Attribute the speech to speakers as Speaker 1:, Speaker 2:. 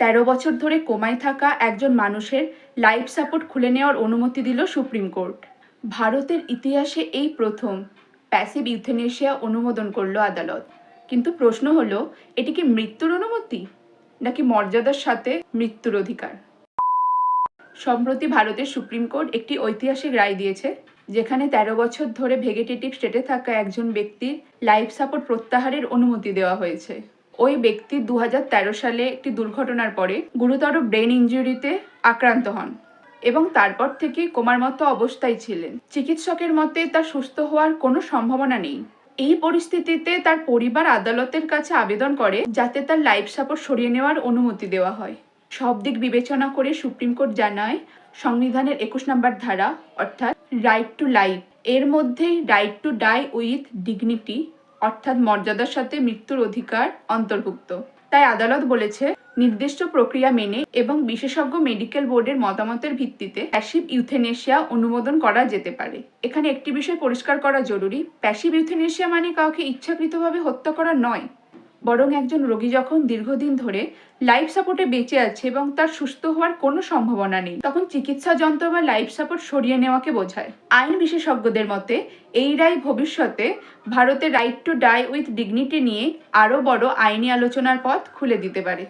Speaker 1: 13 বছর ধরে কোমায় থাকা একজন মানুষের লাইফ সাপোর্ট খুলে নেওয়ার অনুমতি দিল সুপ্রিম কোর্ট। ভারতের ইতিহাসে এই প্রথম প্যাসিভ ইউথেনেশিয়া অনুমোদন করলো আদালত। কিন্তু প্রশ্ন হলো, এটি কি মৃত্যুর অনুমতি নাকি মর্যাদার সাথে মৃত্যুর অধিকার? সম্প্রতি ভারতের সুপ্রিম কোর্ট একটি ঐতিহাসিক রায় দিয়েছে, যেখানে 13 বছর ধরে ভেগেটেটিভ স্টেটে থাকা একজন ব্যক্তির লাইফ সাপোর্ট প্রত্যাহারের অনুমতি দেওয়া হয়েছে। ওই ব্যক্তি 2013 সালে একটি দুর্ঘটনার পরে গুরুতর ব্রেন ইনজুরিতে আক্রান্ত হন এবং তারপর থেকে কোমার মতো অবস্থায় ছিলেন। চিকিৎসকের মতে তার সুস্থ হওয়ার কোনো সম্ভাবনা নেই। এই পরিস্থিতিতে তার পরিবার আদালতের কাছে আবেদন করে যাতে তার লাইফ সাপোর্ট সরিয়ে নেওয়ার অনুমতি দেওয়া হয়। সব দিক বিবেচনা করে সুপ্রিম কোর্ট জানায়, সংবিধানের 21 নম্বর ধারা অর্থাৎ রাইট টু লাইফ এর মধ্যেই right to die with dignity অর্থাৎ মর্যাদার সাথে মৃত্যুর অধিকার অন্তর্ভুক্ত। তাই আদালত বলেছে, নির্দিষ্ট প্রক্রিয়া মেনে এবং বিশেষজ্ঞ মেডিকেল বোর্ডের মতামতের ভিত্তিতে প্যাসিভ ইউথেনেশিয়া অনুমোদন করা যেতে পারে। এখানে একটি বিষয় পরিষ্কার করা জরুরি, প্যাসিভ ইউথেনেশিয়া মানে কাউকে ইচ্ছাকৃতভাবে হত্যা করা নয়, বরং একজন রোগী যখন দীর্ঘদিন ধরে লাইফ সাপোর্টে বেঁচে আছে এবং তার সুস্থ হওয়ার কোনো সম্ভাবনা নেই, তখন চিকিৎসা যন্ত্র বা লাইফ সাপোর্ট সরিয়ে নেওয়াকে বোঝায়। আইন বিশেষজ্ঞদের মতে এই রায় ভবিষ্যতে ভারতের right to die with dignity নিয়ে আরও বড় আইনি আলোচনার পথ খুলে দিতে পারে।